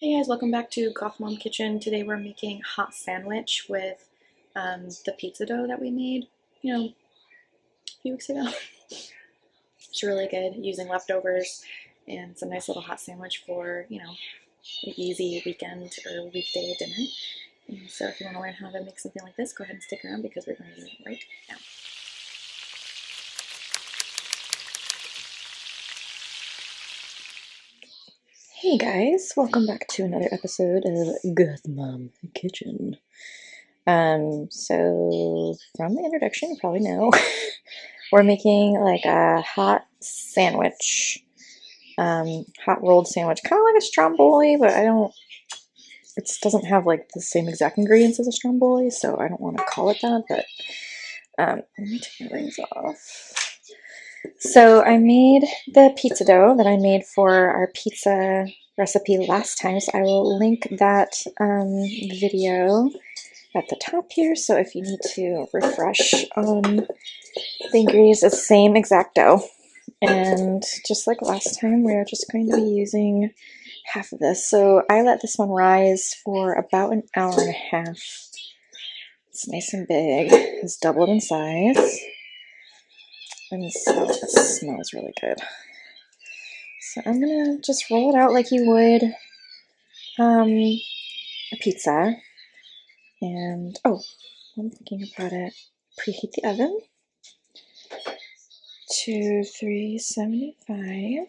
Hey guys, welcome back to Goth Mom Kitchen. Today we're making hot sandwich with the pizza dough that we made, a few weeks ago. It's really good using leftovers and it's a nice little hot sandwich for, an easy weekend or weekday dinner. And so if you want to learn how to make something like this, go ahead and stick around because we're going to do it right now. Hey guys, welcome back to another episode of Goth Mom Kitchen. So from the introduction, you probably know we're making like a hot sandwich, hot rolled sandwich, kind of like a stromboli, but it doesn't have like the same exact ingredients as a stromboli, so I don't want to call it that. But let me take my rings off. So I made the pizza dough that I made for our pizza recipe last time. So I will link that video at the top here. So if you need to refresh on the ingredients, it's the same exact dough. And just like last time, we're just going to be using half of this. So I let this one rise for about an hour and a half. It's nice and big. It's doubled in size. And so it smells really good. So I'm gonna just roll it out like you would a pizza. And oh, I'm thinking about it. Preheat the oven to 375.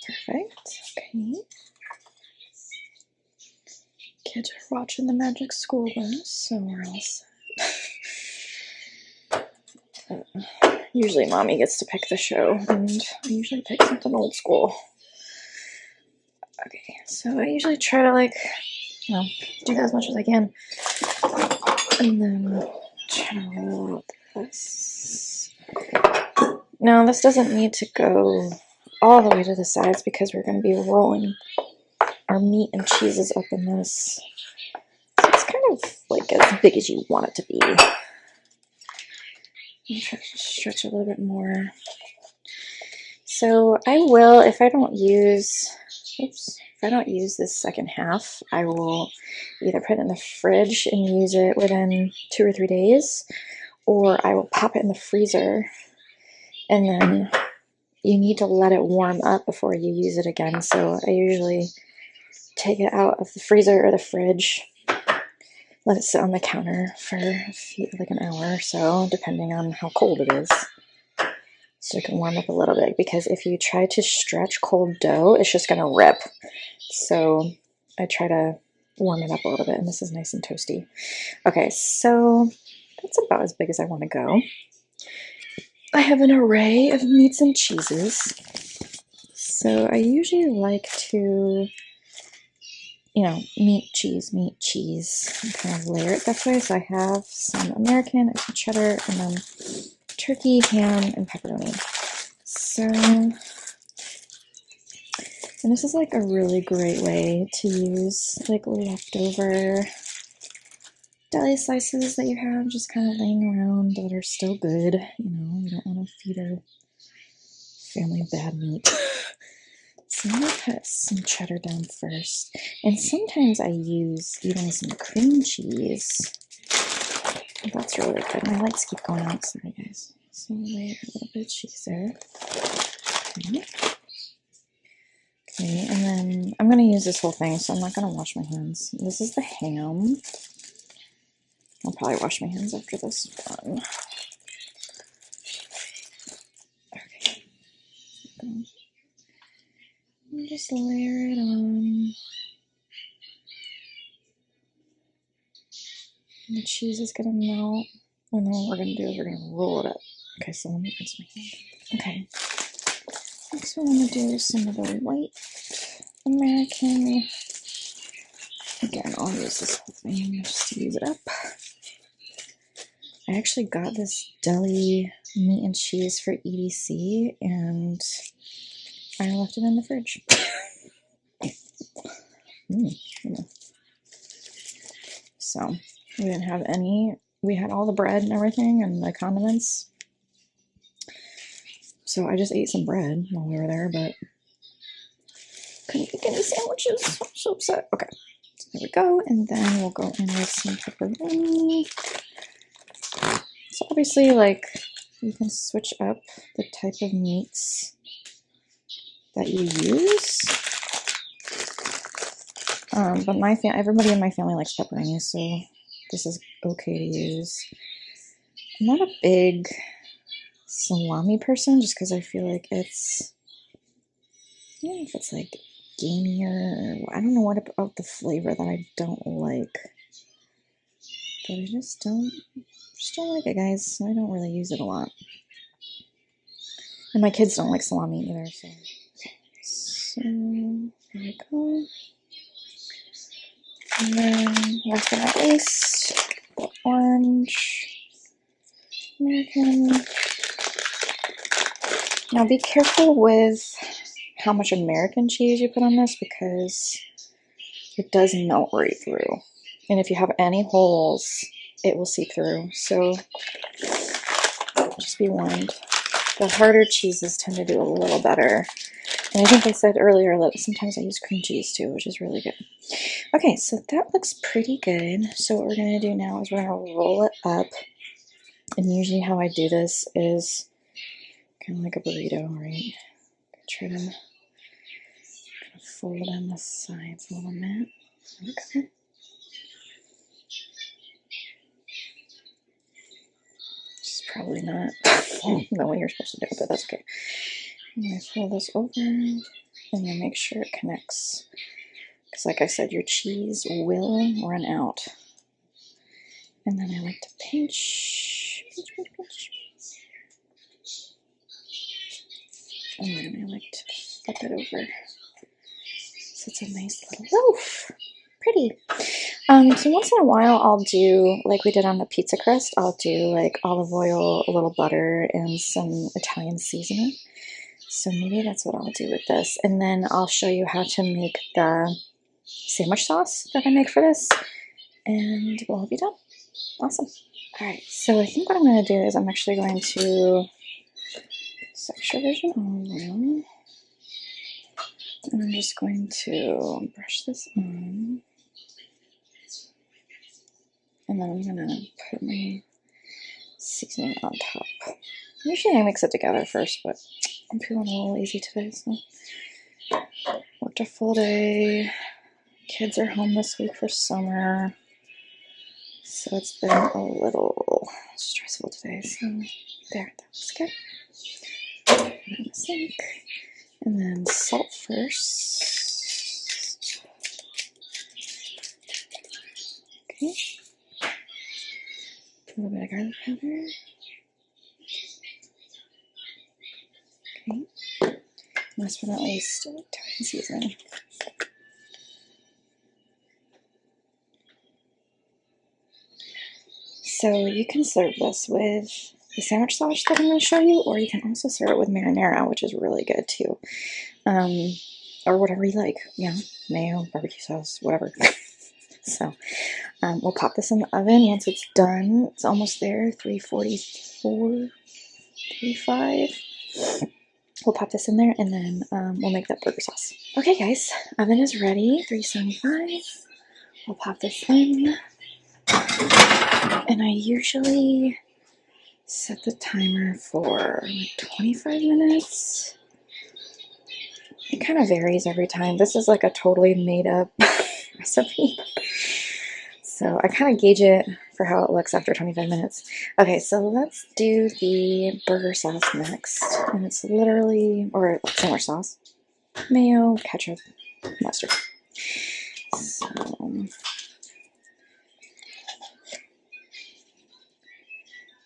Perfect. Okay. Kids are watching the Magic School Bus, so we're all set. Usually mommy gets to pick the show, and I usually pick something old school. Okay, so I usually try to do that as much as I can. And then try to roll out this. Now this doesn't need to go all the way to the sides because we're going to be rolling our meat and cheeses up in this. So it's kind of like as big as you want it to be. I'm trying to stretch a little bit more. So I will, if I don't use this second half, I will either put it in the fridge and use it within 2 or 3 days, or I will pop it in the freezer, and then you need to let it warm up before you use it again. So I usually take it out of the freezer or the fridge, let it sit on the counter for like an hour or so, depending on how cold it is. So it can warm up a little bit, because if you try to stretch cold dough, it's just going to rip. So I try to warm it up a little bit, and this is nice and toasty. Okay, so that's about as big as I want to go. I have an array of meats and cheeses. So I usually like to, meat, cheese, and kind of layer it that way. So I have some American, some cheddar, and then turkey, ham, and pepperoni. So, and this is like a really great way to use like leftover deli slices that you have just kind of laying around that are still good. We don't want to feed our family bad meat. So I'm going to put some cheddar down first. And sometimes I use even some cream cheese. That's really good. My lights keep going out. Sorry, guys. So I'll lay a little bit of cheese there. Okay, and then I'm going to use this whole thing, so I'm not going to wash my hands. This is the ham. I'll probably wash my hands after this one. Okay. And just layer it on. And the cheese is going to melt. And then what we're going to do is we're going to roll it up. Okay, so let me rinse my hand. Okay. Next we want to do some of the white American. Again, I'll use this whole thing just to use it up. I actually got this deli meat and cheese for EDC, and I left it in the fridge. So we didn't have any. We had all the bread and everything and the condiments. So I just ate some bread while we were there, but couldn't make any sandwiches. I'm so upset. Okay, so there we go. And then we'll go in with some pepperoni. So obviously, like, you can switch up the type of meats that you use. But everybody in my family likes pepperoni, so this is okay to use. I'm not a big salami person, just because I feel like it's, I don't know if it's like gamier. I don't know what about the flavor that I don't like, but I just don't like it, guys. So I don't really use it a lot, and my kids don't like salami either. So, so there we go. And then last but not least, the orange American. Now be careful with how much American cheese you put on this, because it does melt right through. And if you have any holes, it will seep through. So just be warned. The harder cheeses tend to do a little better. And I think I said earlier that sometimes I use cream cheese too, which is really good. Okay, so that looks pretty good. So what we're going to do now is we're going to roll it up. And usually how I do this is kind of like a burrito, right? Try to fold in the sides a little bit. Okay. It's probably not the way you're supposed to do it, but that's okay. I'm going to fold this over and then make sure it connects. Because like I said, your cheese will run out. And then I like to pinch. And then I like to flip it over. So it's a nice little loaf. Pretty. So once in a while I'll do, like we did on the pizza crust, I'll do like olive oil, a little butter, and some Italian seasoning. So maybe that's what I'll do with this. And then I'll show you how to make the sandwich sauce that I make for this. And we'll be done. Awesome. Alright, so I think what I'm going to do is I'm actually going to extra virgin olive oil. And I'm just going to brush this on. And then I'm going to put my seasoning on top. Usually I mix it together first, but I'm feeling a little lazy today, so worked a full day. Kids are home this week for summer, so it's been a little stressful today. So there, that looks good. Put it in the sink, and then salt first. Okay. A little bit of garlic powder. Okay. Last but not least, Italian seasoning. So you can serve this with the sandwich sauce that I'm going to show you, or you can also serve it with marinara, which is really good too. Or whatever you like, yeah, mayo, barbecue sauce, whatever. So we'll pop this in the oven once it's done. It's almost there, 344, 35. We'll pop this in there, and then we'll make that burger sauce. Okay guys, oven is ready, 375. We'll pop this in. And I usually set the timer for like 25 minutes. It kind of varies every time. This is like a totally made up recipe. So I kind of gauge it for how it looks after 25 minutes. Okay, so let's do the burger sauce next. And it's literally, or sandwich sauce, mayo, ketchup, mustard. So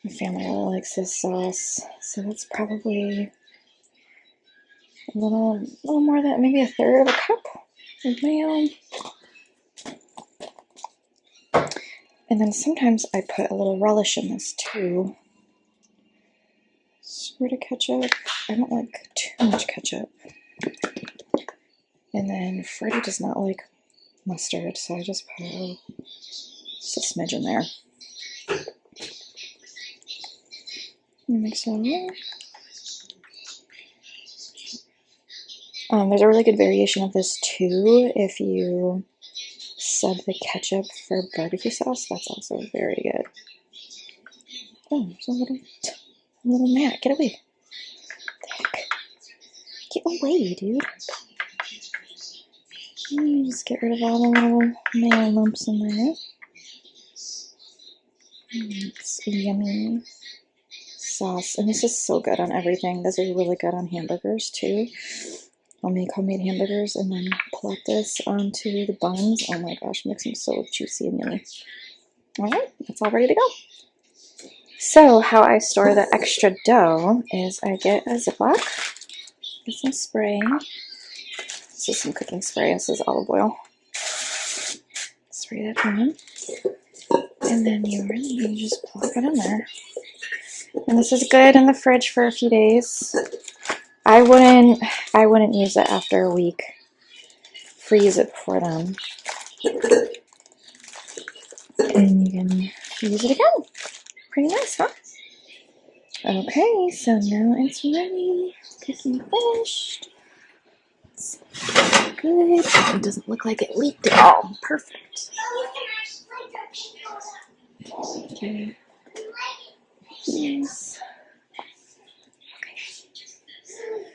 my family really likes this sauce, so that's probably a little more than maybe a third of a cup of mayo. And then sometimes I put a little relish in this too. Squirt of ketchup. I don't like too much ketchup. And then Freddie does not like mustard, so I just put just a smidge in there. Mix it all up. There's a really good variation of this too if you sub the ketchup for barbecue sauce. That's also very good. Oh, there's a little gnat. Get away. What the heck? Get away, dude. Just get rid of all the little nail lumps in there. It's yummy sauce. And this is so good on everything. This is really good on hamburgers too. I'll make homemade hamburgers and then plop this onto the buns. Oh my gosh, makes them so juicy and yummy. Alright, that's all ready to go. So how I store the extra dough is I get a Ziploc, get some spray. This is some cooking spray. This is olive oil. Spray that on. And then you just plop it in there. And this is good in the fridge for a few days. I wouldn't use it after a week. Freeze it before then. And you can use it again. Pretty nice, huh? Okay, so now it's ready. Cooking finished. It's good. It doesn't look like it leaked at all. Perfect. Okay. Yes.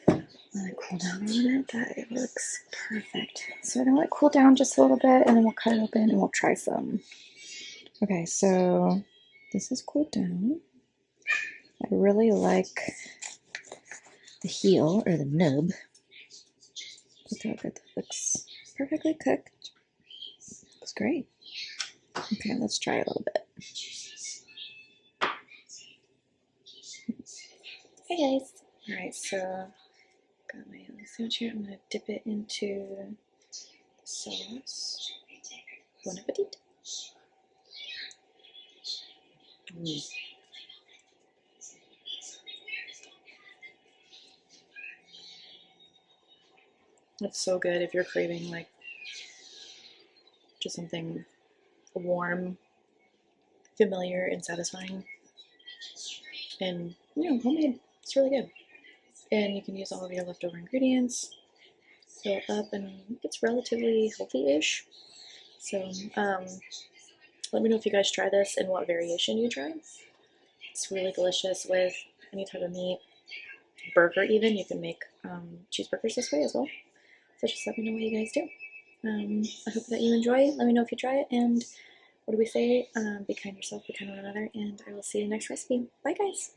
Let it cool down a little bit. That looks perfect. So we're gonna let it cool down just a little bit, and then we'll cut it open and we'll try some. Okay, so this is cooled down. I really like the heel or the nub. Look how good that looks. Perfectly cooked. Looks great. Okay, let's try a little bit. Hey guys. Alright, so got my sandwich here. I'm gonna dip it into the sauce. Bon appetit. That's so good if you're craving like just something warm, familiar, and satisfying. And homemade. It's really good. And you can use all of your leftover ingredients. Fill it up, and it's relatively healthy-ish. So let me know if you guys try this and what variation you try. It's really delicious with any type of meat. Burger even. You can make cheeseburgers this way as well. So just let me know what you guys do. I hope that you enjoy. Let me know if you try it. And what do we say? Be kind to yourself, be kind to one another. And I will see you in the next recipe. Bye, guys.